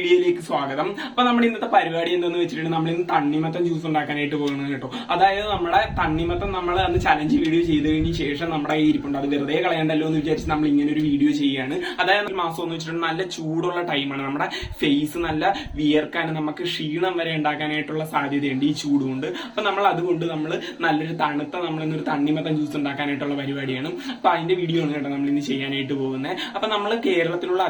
വീഡിയോയിലേക്ക് സ്വാഗതം. അപ്പൊ നമ്മുടെ ഇന്നത്തെ പരിപാടി എന്താണെന്ന് വെച്ചിട്ടുണ്ടെങ്കിൽ നമ്മൾ ഇന്ന് തണ്ണിമത്തൻ ജ്യൂസ് ഉണ്ടാക്കാനായിട്ട് പോകുന്നത് കേട്ടോ. അതായത് നമ്മുടെ തണ്ണിമത്തൻ നമ്മൾ അന്ന് ചലഞ്ച് വീഡിയോ ചെയ്തതിന് ശേഷം നമ്മുടെ ഈ ഇരിപ്പുണ്ട്, അത് വെറുതെ കളയണ്ടല്ലോ എന്ന് വിചാരിച്ച് നമ്മൾ ഇങ്ങനെ ഒരു വീഡിയോ ചെയ്യുകയാണ്. അതായത് ഒരു മാസം എന്ന് വെച്ചിട്ടുണ്ടെങ്കിൽ നല്ല ചൂടുള്ള ടൈമാണ്, നമ്മുടെ ഫേസ് നല്ല വിയർക്കാൻ, നമുക്ക് ക്ഷീണം വരെ ഉണ്ടാക്കാനായിട്ടുള്ള സാധ്യതയുണ്ട് ഈ ചൂട് കൊണ്ട്. അപ്പൊ നമ്മൾ അതുകൊണ്ട് നമ്മൾ നല്ലൊരു നമ്മളിന്നൊരു തണ്ണിമത്തൻ ജ്യൂസ് ഉണ്ടാക്കാനായിട്ടുള്ള പരിപാടിയാണ്. അപ്പൊ അതിന്റെ വീഡിയോ ആണ് കേട്ടോ നമ്മൾ ഇന്ന് ചെയ്യാനായിട്ട് പോകുന്നത്. അപ്പൊ നമ്മൾ കേരളത്തിലുള്ള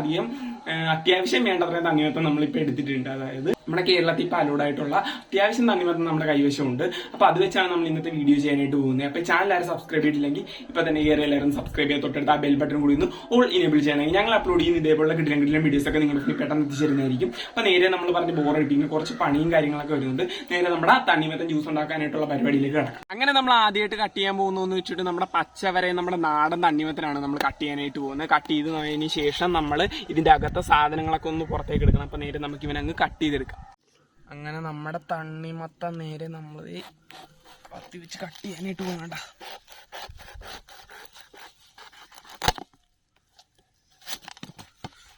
അത്യാവശ്യം വേണ്ടത്രയും തണ്ണിമത്തം നമ്മളിപ്പോൾ എടുത്തിട്ടുണ്ട്. അതായത് നമ്മുടെ കേരളത്തിൽ ഇപ്പോൾ അലോഡ് ആയിട്ടുള്ള അത്യാവശ്യം തണ്ണിമത്തം നമ്മുടെ കൈവശമുണ്ട്. അപ്പൊ അത് വെച്ചാണ് നമ്മൾ ഇന്നത്തെ വീഡിയോ ചെയ്യാനായിട്ട് പോകുന്നത്. അപ്പൊ ചാനൽ ആരും സബ്സ്ക്രൈബ് ചെയ്തിട്ടില്ലെങ്കിൽ ഇപ്പൊ തന്നെ എല്ലാവരും സബ്സ്ക്രൈബ് ചെയ്യാൻ തൊട്ടടുത്ത് ആ ബെൽ ബട്ടൺ കൂടി ഒന്ന് ഓൾ ഇനേബിൾ ചെയ്യണമെങ്കിൽ ഞങ്ങൾ അപ്ലോഡ് ചെയ്യുന്ന ഇതേപോലെ കിട്ടിയ വീഡിയോസ് ഒക്കെ നിങ്ങൾക്ക് പെട്ടെന്ന് എത്തിച്ചേരുന്നതായിരിക്കും. അപ്പൊ നേരെ നമ്മൾ പറഞ്ഞ് ബോറടിപ്പിക്കുന്ന കുറച്ച് പണിയും കാര്യങ്ങളൊക്കെ വരുന്നുണ്ട്. നേരെ നമ്മുടെ തണ്ണിമത്തൻ ജ്യൂസ് ഉണ്ടാക്കാനായിട്ടുള്ള പരിപാടിയിലേക്ക് കിടക്കാം. അങ്ങനെ നമ്മൾ ആദ്യമായിട്ട് കട്ട് ചെയ്യാൻ പോകുന്നതെന്ന് വെച്ചിട്ട് നമ്മുടെ പച്ചവരെ നമ്മുടെ നാടൻ തണ്ണിമത്തനാണ് നമ്മൾ കട്ട് ചെയ്യാനായിട്ട് പോകുന്നത്. കട്ട് ചെയ്തതിന് ശേഷം നമ്മൾ ഇതിന്റെ അകത്തെ സാധനങ്ങളൊക്കെ ഒന്ന് പുറത്തേക്ക് എടുക്കണം. അപ്പൊ നേരെ നമുക്ക് ഇവനങ്ങ് കട്ട് ചെയ്തെടുക്കാം. അങ്ങനെ നമ്മുടെ തണ്ണിമത്തൻ നേരെ നമ്മൾ കത്തി വെച്ച് കട്ട് ചെയ്യാനായിട്ട് പോകണ്ട.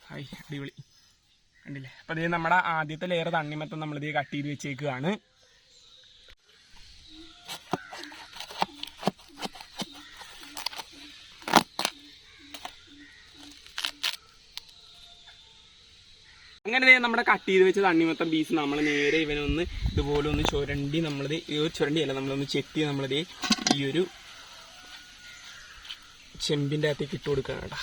ഹായ്, അടിപൊളി കണ്ടില്ലേ. അപ്പൊ ഇത് നമ്മുടെ ആദ്യത്തെ ലെയർ തണ്ണിമത്തൻ നമ്മളിത് കട്ട് ചെയ്ത് വെച്ചേക്കുകയാണ്. അങ്ങനെ നമ്മുടെ കട്ട് ചെയ്ത് വെച്ച തണ്ണിമത്തൻ പീസ് നമ്മൾ നേരെ ഇവനൊന്ന് ഇതുപോലെ ഒന്ന് ചുരണ്ടി, ചുരണ്ടിയല്ല, നമ്മളൊന്ന് ചെത്തി നമ്മളിത് ഈ ഒരു ചെമ്പിൻ്റെ അകത്തേക്ക് ഇട്ട് കൊടുക്കുകയാണ് കേട്ടോ.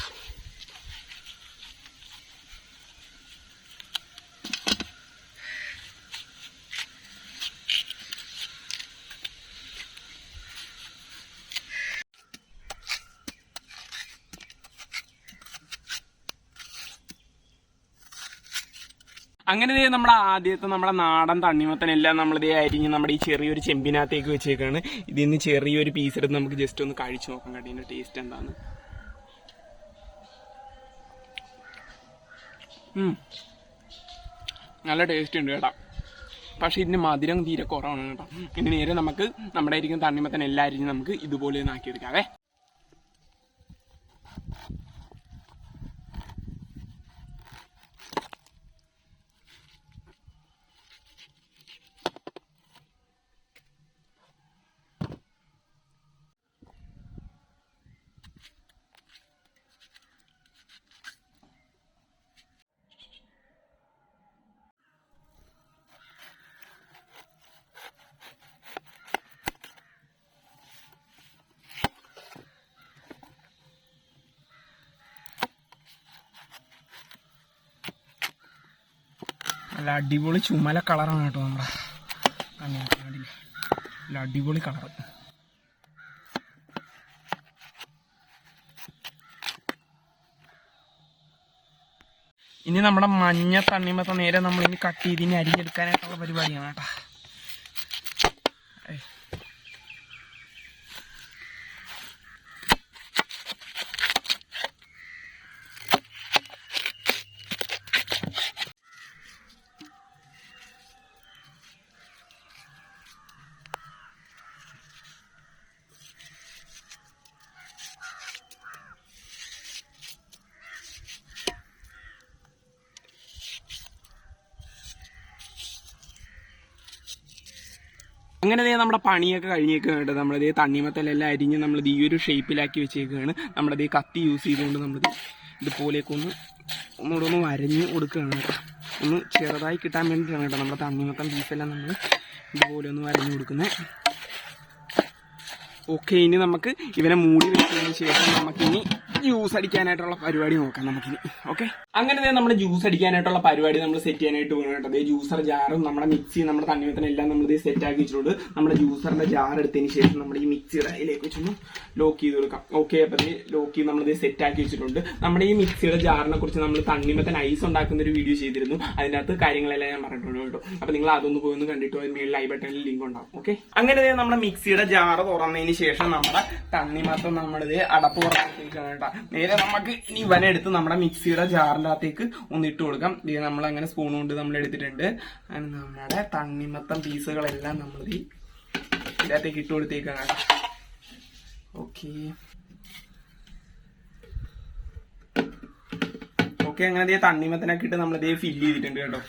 അങ്ങനെ നമ്മുടെ ആദ്യത്തെ നമ്മുടെ നാടൻ തണ്ണിമത്തനെല്ലാം നമ്മളിതേ അരിഞ്ഞ് നമ്മുടെ ഈ ചെറിയൊരു ചെമ്പിനകത്തേക്ക് വെച്ചേക്കാണ്. ഇതിന്ന് ചെറിയൊരു പീസ് എടുത്ത് നമുക്ക് ജസ്റ്റ് ഒന്ന് കഴിച്ചു നോക്കാം കേട്ടോ, ഇതിന്റെ ടേസ്റ്റ് എന്താണ്. നല്ല ടേസ്റ്റ് ഉണ്ട് കേട്ടോ. പക്ഷെ ഇതിന് മധുരം തീരെ കുറവാണ് കേട്ടോ. ഇനി നേരെ നമുക്ക് നമ്മുടെ ഇരിക്കുന്ന തണ്ണിമത്തൻ എല്ലാം അരിഞ്ഞ് നമുക്ക് ഇതുപോലെ ഒന്ന് ആക്കിയെടുക്കാവേ. നല്ല അടിപൊളി ചുമല കളറാണ് കേട്ടോ നമ്മുടെ തണ്ണിമത്തൻ. നല്ല അടിപൊളി കളർ. ഇനി നമ്മുടെ മഞ്ഞ തണ്ണിമത്തൻ നേരെ നമ്മളിനി കട്ട് ചെയ്ത് ഇനി അരിഞ്ഞെടുക്കാനായിട്ടുള്ള പരിപാടിയാണ് കേട്ടോ. അങ്ങനെ നമ്മുടെ പണിയൊക്കെ കഴിഞ്ഞേക്കാണ്. നമ്മളിത് തണ്ണിമത്തലെല്ലാം അരിഞ്ഞ് നമ്മളിത് ഈ ഒരു ഷേപ്പിലാക്കി വെച്ചേക്കുകയാണ്. നമ്മളിത് കത്തി യൂസ് ചെയ്തുകൊണ്ട് നമ്മളിത് ഇതുപോലെയൊക്കെ ഒന്നുകൂടെ ഒന്ന് വരഞ്ഞ് കൊടുക്കുകയാണ് കേട്ടോ. ഒന്ന് ചെറുതായി കിട്ടാൻ വേണ്ടിയിട്ടാണ് കേട്ടോ നമ്മുടെ തണ്ണിമത്തൻ പീസെല്ലാം നമ്മൾ ഇതുപോലെ ഒന്ന് വരഞ്ഞു കൊടുക്കുന്നത്. ഓക്കെ, ഇനി നമുക്ക് ഇവനെ മൂടി വെച്ചതിന് ശേഷം നമുക്കിനി ജ്യൂസ് അടിക്കാനായിട്ടുള്ള പരിപാടി നോക്കാം നമുക്കിനി. ഓക്കെ, അങ്ങനെ നമ്മുടെ ജ്യൂസ് അടിക്കാനായിട്ടുള്ള പരിപാടി നമ്മൾ സെറ്റ് ചെയ്യാനായിട്ട് പോകണം കേട്ടോ. അതേ ജ്യൂസർ ജാറും നമ്മുടെ മിക്സി, നമ്മുടെ തണ്ണിമത്തനെല്ലാം നമ്മളിത് സെറ്റ് ആക്കി വെച്ചിട്ടുണ്ട്. നമ്മുടെ ജ്യൂസറിന്റെ ജാർ എടുത്തതിന് ശേഷം നമ്മുടെ ഈ മിക്സിയുടെ അതിലേക്ക് വെച്ചൊന്ന് ലോക്ക് ചെയ്ത് കൊടുക്കാം. ഓക്കെ, അപ്പൊ ലോക്ക് ചെയ്ത് നമ്മളിത് സെറ്റ് ആക്കി വെച്ചിട്ടുണ്ട്. നമ്മുടെ ഈ മിക്സിയുടെ ജാറിനെ കുറിച്ച് നമ്മൾ തണ്ണിമത്തൻ ഐസ് ഉണ്ടാക്കുന്ന ഒരു വീഡിയോ ചെയ്തിരുന്നു. അതിനകത്ത് കാര്യങ്ങളെല്ലാം ഞാൻ പറഞ്ഞിട്ടുണ്ട് കേട്ടോ. അപ്പൊ നിങ്ങൾ അതൊന്ന് പോയി ഒന്ന് കണ്ടിട്ട് മേളിൽ ഐ ബട്ടണിൽ ലിങ്ക് ഉണ്ടാവും. ഓക്കെ, അങ്ങനെ നമ്മുടെ മിക്സിയുടെ ജാർ തുറന്നതിന് ശേഷം നമ്മുടെ തണ്ണിമത്തൻ നമ്മളിത് അടപ്പ് തുറന്നിട്ടാണ് കേട്ടോ. നേരെ നമുക്ക് ഇനി ഇവനെടുത്ത് നമ്മുടെ മിക്സിയുടെ ജാറിന്റെ അകത്തേക്ക് ഒന്ന് ഇട്ട് കൊടുക്കാം. ഇത് നമ്മൾ അങ്ങനെ സ്പൂൺ കൊണ്ട് നമ്മൾ എടുത്തിട്ടുണ്ട്. അങ്ങനെ നമ്മുടെ തണ്ണിമത്തൻ പീസുകളെല്ലാം നമ്മൾ ഇതിനകത്തേക്ക് ഇട്ട് കൊടുത്തേക്കാണ്. ഓക്കെ ഓക്കെ, അങ്ങനെ തണ്ണിമത്തനൊക്കെ ഇട്ട് നമ്മളിതേ ഫില്ല് ചെയ്തിട്ടുണ്ട് കേട്ടോ.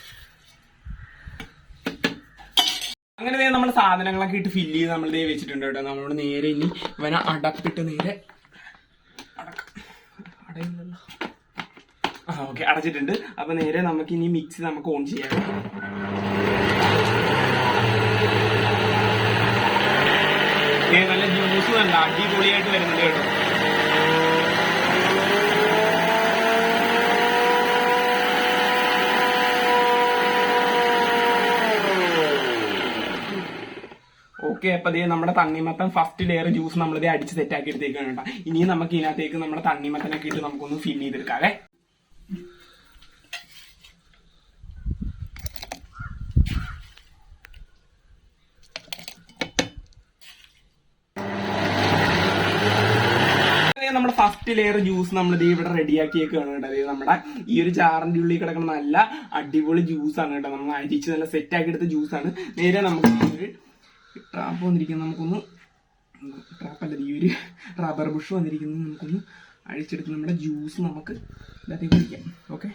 അങ്ങനെ നമ്മൾ സാധനങ്ങളൊക്കെ ഇട്ട് ഫില്ല് ചെയ്ത് നമ്മളിതേ വെച്ചിട്ടുണ്ട് കേട്ടോ. നമ്മളോട് നേരെ ഇനി ഇവനെ അടപ്പിട്ട് നേരെ അടയില്ലല്ലോ. ഓക്കെ, അടച്ചിട്ടുണ്ട്. അപ്പൊ നേരെ നമുക്ക് ഇനി മിക്സി നമുക്ക് ഓൺ ചെയ്യാം. നല്ല ജ്യൂസ് കണ്ട അടിപൊളിയായിട്ട് വരുന്നുണ്ട് കേട്ടോ. ഓക്കെ, അപ്പൊ നമ്മുടെ തണ്ണിമത്തൻ ഫസ്റ്റ് ലെയർ ജ്യൂസ് നമ്മളിത് അടിച്ച് സെറ്റാക്കി എടുത്തേക്കാണ് കേട്ടോ. ഇനി നമുക്ക് ഇതിനകത്തേക്ക് നമ്മുടെ തണ്ണിമത്തനൊക്കെ ഇട്ട് നമുക്കൊന്ന് ഫില്ല് ചെയ്തെടുക്കാവേ. നമ്മുടെ ഫസ്റ്റ് ലെയർ ജ്യൂസ് നമ്മളിത് ഇവിടെ റെഡിയാക്കിയേക്കാണ് കേട്ടോ. അതായത് നമ്മുടെ ഈ ഒരു ജാറിന്റെ ഉള്ളിൽ കിടക്കുന്ന നല്ല അടിപൊളി ജ്യൂസാണ് കേട്ടോ. നമ്മൾ അരിച്ച് നല്ല സെറ്റാക്കി എടുത്ത ജ്യൂസാണ്. നേരെ നമുക്ക് ഈ ഒരു ട്രാപ്പ് വന്നിരിക്കുന്നത് നമുക്കൊന്ന് ട്രാപ്പല്ല, ഈ ഒരു റബ്ബർ ബുഷ് വന്നിരിക്കുന്നത് നമുക്കൊന്ന് അഴിച്ചെടുത്ത് നമ്മുടെ ജ്യൂസ് നമുക്ക് ഇതിനകത്തേക്ക് കുടിക്കാം. ഓക്കെ,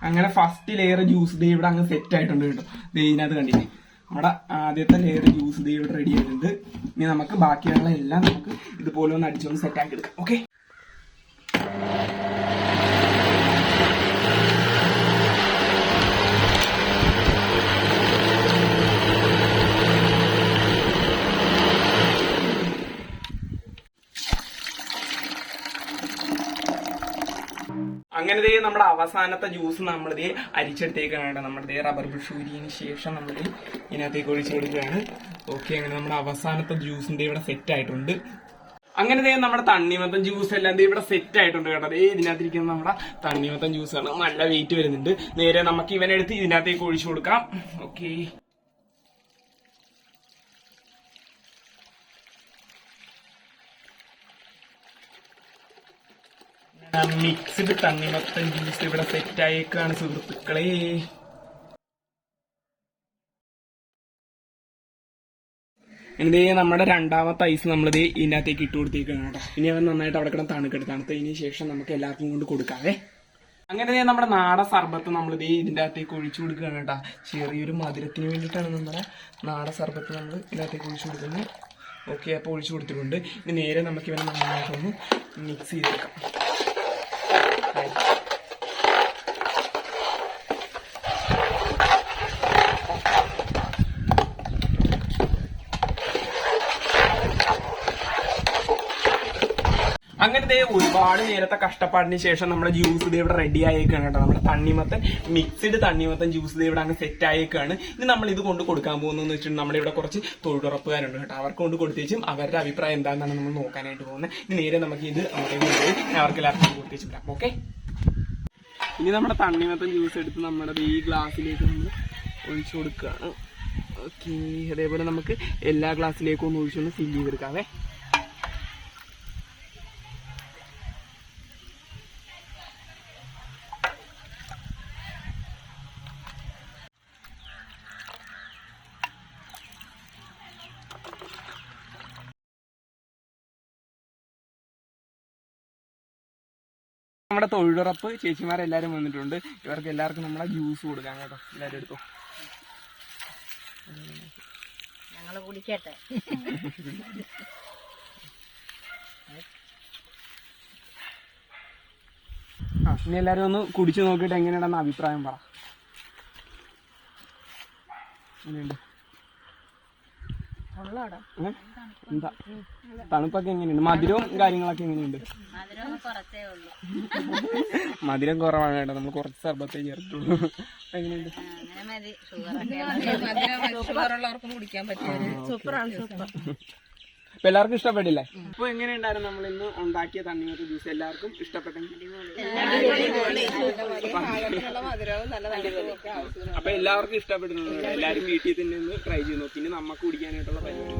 അങ്ങനെ ഫസ്റ്റ് ലെയർ ജ്യൂസ് ദേ ഇവിടെ അങ്ങ് സെറ്റ് ആയിട്ടുണ്ട് കേട്ടോ. ദേ ഇതിനകത്ത് കണ്ടില്ലേ നമ്മുടെ ആദ്യത്തെ ലെയർ ജ്യൂസ് ദേ ഇവിടെ റെഡി ആയിട്ടുണ്ട്. ഇനി നമുക്ക് ബാക്കിയുള്ള എല്ലാം നമുക്ക് ഇതുപോലെ ഒന്ന് അടിച്ചൊന്ന് സെറ്റ് ആക്കി എടുക്കാം. ഓക്കെ, അങ്ങനെ നമ്മുടെ അവസാനത്തെ ജ്യൂസ് നമ്മളിതേ അരിച്ചെടുത്തേക്കാണ്. നമ്മുടെ റബ്ബർ ബുഷ് ഊരിയതിന് ശേഷം നമ്മൾ ഇതിനകത്തേക്ക് ഒഴിച്ചു കൊടുക്കുകയാണ്. ഓക്കെ, അങ്ങനെ നമ്മുടെ അവസാനത്തെ ജ്യൂസിന്റെ ഇവിടെ സെറ്റ് ആയിട്ടുണ്ട്. അങ്ങനെ നമ്മുടെ തണ്ണിമത്തൻ ജ്യൂസ് എല്ലാം ഇവിടെ സെറ്റ് ആയിട്ടുണ്ട് കേട്ടോ. ഇതിനകത്തിരിക്കുന്ന നമ്മുടെ തണ്ണിമത്തൻ ജ്യൂസാണ്. നല്ല വെയിറ്റ് വരുന്നുണ്ട്. നേരെ നമുക്ക് ഇവനെടുത്ത് ഇതിനകത്തേക്ക് ഒഴിച്ചു കൊടുക്കാം. ഓക്കെ, മിക്സ്ഡ് തണ്ണിമത്തൻ ജ്യൂസ് ഇവിടെ സെറ്റ് ആയേക്കാണ് സുഹൃത്തുക്കളെ. ഇനി നമ്മുടെ രണ്ടാമത്തെ ഐസ് നമ്മളിത് ഇതിനകത്തേക്ക് ഇട്ട് കൊടുത്തേക്കാണ് കേട്ടോ. ഇനി അവൻ നന്നായിട്ട് അവിടെ കിടന്ന് തണുത്തതിന് ശേഷം നമുക്ക് എല്ലാവർക്കും കൊണ്ട് കൊടുക്കാവേ. അങ്ങനെ നമ്മുടെ നാടൻ സർബത്ത് നമ്മളിത് ഇതിൻ്റെ അകത്തേക്ക് ഒഴിച്ചു കൊടുക്കുകയാണ് കേട്ടോ. ചെറിയൊരു മധുരത്തിന് വേണ്ടിയിട്ടാണ് നമ്മുടെ നാടൻ സർബത്ത് നമ്മൾ ഇതിനകത്തേക്ക് ഒഴിച്ചു കൊടുക്കുന്നത്. ഓക്കെ, അപ്പോൾ ഒഴിച്ചു കൊടുത്തിട്ടുണ്ട്. ഇനി നേരെ നമുക്ക് ഇവനെ നന്നായിട്ടൊന്ന് മിക്സ് ചെയ്തെടുക്കാം. അങ്ങനത്തെ ഒരുപാട് നേരത്തെ കഷ്ടപ്പാടിന് ശേഷം നമ്മുടെ ജ്യൂസ് ഇത് ഇവിടെ റെഡി ആയേക്കാണ് കേട്ടോ. നമ്മുടെ തണ്ണിമത്തൻ മിക്സ്ഡ് തണ്ണിമത്തൻ ജ്യൂസ് ഇത് ഇവിടെ അങ്ങ് സെറ്റ് ആയേക്കാണ്. ഇനി നമ്മൾ ഇത് കൊണ്ട് കൊടുക്കാൻ പോകുന്നതെന്ന് വെച്ചിട്ടുണ്ടെങ്കിൽ നമ്മുടെ ഇവിടെ കുറച്ച് തൊഴിലുറപ്പുകാരുണ്ട് കേട്ടോ. അവർക്ക് കൊണ്ട് കൊടുത്തേച്ചും അവരുടെ അഭിപ്രായം എന്താണെന്നാണ് നമ്മൾ നോക്കാനായിട്ട് പോകുന്നത്. ഇനി നേരെ നമുക്ക് ഇത് അവർക്ക് എല്ലാവർക്കും കൊടുത്തേച്ച് വിടാം. ഓക്കെ, ഇനി നമ്മുടെ തണ്ണിമത്തൻ ജ്യൂസ് എടുത്ത് നമ്മുടെ ഈ ഗ്ലാസ്സിലേക്ക് നമ്മൾ ഒഴിച്ചു കൊടുക്കുകയാണ്. ഓക്കെ, അതേപോലെ നമുക്ക് എല്ലാ ഗ്ലാസ്സിലേക്കും ഒന്ന് ഒഴിച്ചൊന്ന് ഫില്ല് ചെയ്തെടുക്കാവേ. നമ്മുടെ തൊഴിലുറപ്പ് ചേച്ചിമാരെല്ലാരും വന്നിട്ടുണ്ട്. ഇവർക്ക് എല്ലാവർക്കും നമ്മളെ ജ്യൂസ് കൊടുക്കാം കേട്ടോ. എല്ലാവരും എടുത്തോ, ഞങ്ങള് കുടിക്കട്ടെ. ഇനി എല്ലാരും ഒന്ന് കുടിച്ചു നോക്കിയിട്ട് എങ്ങനെയാണെന്ന് അഭിപ്രായം പറ. എങ്ങനെയുണ്ട്? എന്താ തണുപ്പൊക്കെ എങ്ങനെയുണ്ട്? മധുരവും കാര്യങ്ങളൊക്കെ എങ്ങനെയുണ്ട്? മധുരം കുറവാണ് കേട്ടോ. നമ്മൾ കുറച്ച് സർബത്തേ ചേർത്തുള്ളൂ. എങ്ങനെയുണ്ട്? അപ്പൊ എല്ലാവർക്കും ഇഷ്ടപ്പെട്ടില്ലേ? അപ്പൊ എങ്ങനെയുണ്ടായിരുന്നു നമ്മൾ ഇന്ന് ഉണ്ടാക്കിയ തണ്ണിമത്തൻ ജ്യൂസ്? എല്ലാവർക്കും ഇഷ്ടപ്പെട്ടെങ്കിൽ അപ്പൊ എല്ലാവർക്കും ഇഷ്ടപ്പെട്ടിട്ടുണ്ട്. എല്ലാവരും വീട്ടിൽ തന്നെ ഒന്ന് ട്രൈ ചെയ്ത് നോക്കി. പിന്നെ നമുക്ക് കുടിക്കാനായിട്ടുള്ള പരിപാടി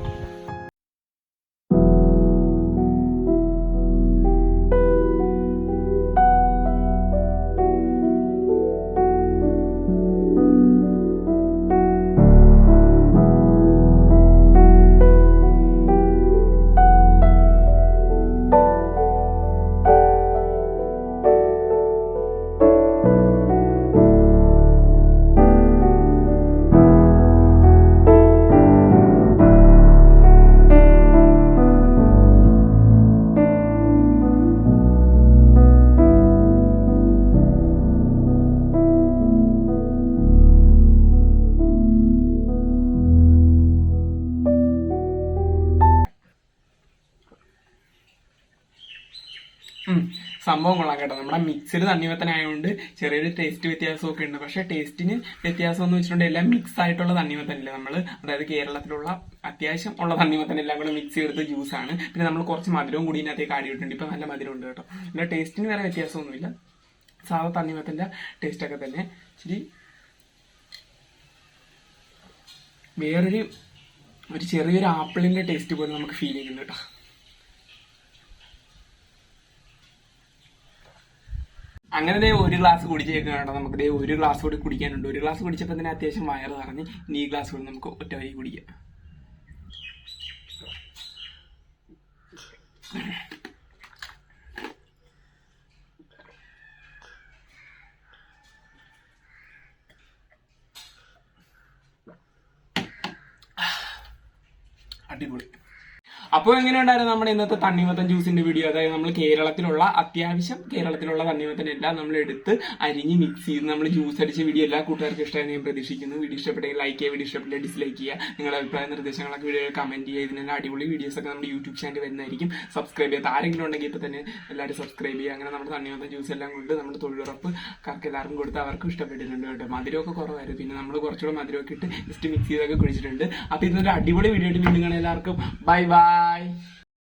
സംഭവം കൊള്ളാം കേട്ടോ. നമ്മുടെ മിക്സഡ് തണ്ണിമത്തനായതുകൊണ്ട് ചെറിയൊരു ടേസ്റ്റ് വ്യത്യാസമൊക്കെ ഉണ്ട്. പക്ഷെ ടേസ്റ്റിന് വ്യത്യാസം എന്ന് വെച്ചിട്ടുണ്ടെങ്കിൽ എല്ലാം മിക്സ് ആയിട്ടുള്ള തണ്ണിമത്തനില്ല നമ്മൾ, അതായത് കേരളത്തിലുള്ള അത്യാവശ്യം ഉള്ള തണ്ണിമത്തനെല്ലാം കൂടെ മിക്സ് ചെയ്തെടുത്ത ജ്യൂസാണ്. പിന്നെ നമ്മൾ കുറച്ച് മധുരവും കൂടി ഇതിനകത്തേക്ക് ആഡ് ചെയ്തിട്ടുണ്ട്. ഇപ്പൊ നല്ല മധുരം ഉണ്ട് കേട്ടോ. പിന്നെ ടേസ്റ്റിന് വേറെ വ്യത്യാസമൊന്നുമില്ല, സാധാ തണ്ണിമത്തന്റെ ടേസ്റ്റ് ഒക്കെ തന്നെ. ശരി, ഒരു ചെറിയൊരു ആപ്പിളിന്റെ ടേസ്റ്റ് പോലെ നമുക്ക് ഫീൽ ചെയ്യുന്നുണ്ട് കേട്ടോ. അങ്ങനെ ഒരു ഗ്ലാസ് കുടിച്ചേക്കാണ്. നമുക്ക് ഒരു ഗ്ലാസ് കൂടി കുടിക്കാനുണ്ട്. ഒരു ഗ്ലാസ് കുടിച്ചപ്പോൾ തന്നെ അത്യാവശ്യം വയറ് നിറഞ്ഞ് ഇനി ഈ ഗ്ലാസ് കൂടി നമുക്ക് ഒറ്റ വരി കുടിക്കാം. അടിപൊളി. അപ്പോൾ എങ്ങനെയുണ്ടായിരുന്നു നമ്മുടെ ഇന്നത്തെ തണ്ണിമത്തൻ ജ്യൂസിന്റെ വീഡിയോ? അതായത് നമ്മൾ കേരളത്തിലുള്ള തണ്ണിമത്തനെല്ലാം നമ്മൾ എടുത്ത് അരിഞ്ഞ് മിക്സ് ചെയ്ത് നമ്മൾ ജ്യൂസ് അടിച്ച വീഡിയോ എല്ലാ കൂട്ടുകാർക്കും ഇഷ്ടമായി ഞാൻ പ്രതീക്ഷിക്കുന്നു. വീഡിയോ ഇഷ്ടപ്പെട്ടെങ്കിൽ ലൈക്ക് ചെയ്യുക, വീഡിയോ ഇഷ്ടപ്പെട്ടില്ല ഡിസ്ലൈക്ക് ചെയ്യുക. നിങ്ങളുടെ അഭിപ്രായ നിർദ്ദേശങ്ങളൊക്കെ വീഡിയോ കമന്റ് ചെയ്യുക. ഇതിനുള്ള അടിപൊളി വീഡിയോസ് ഒക്കെ നമ്മുടെ യൂട്യൂബ് ചാനൽ വരുന്നതായിരിക്കും. സബ്സ്ക്രൈബ് ചെയ്യാത്ത ആരെങ്കിലും ഉണ്ടെങ്കിൽ ഇപ്പോൾ തന്നെ എല്ലാവരും സബ്സ്ക്രൈബ് ചെയ്യുക. അങ്ങനെ നമ്മുടെ തണ്ണിമത്തൻ ജ്യൂസ് എല്ലാം കൊണ്ട് നമ്മുടെ തൊഴിലുറപ്പുകാർക്ക് എല്ലാവർക്കും കൊടുത്ത് അവർക്കും ഇഷ്ടപ്പെട്ടിട്ടുണ്ട് കേട്ടോ. മധുരമൊക്കെ കുറവായിരുന്നു, പിന്നെ നമ്മൾ കുറച്ചുകൂടെ മധുരമൊക്കെ ഇട്ട് ജസ്റ്റ് മിക്സ് ചെയ്തൊക്കെ കുടിച്ചിട്ടുണ്ട്. അപ്പോൾ ഇതൊരു അടിപൊളി വീഡിയോ ആയിട്ട് വീണ്ടും കാണാൻ എല്ലാവർക്കും ബൈ ബൈ.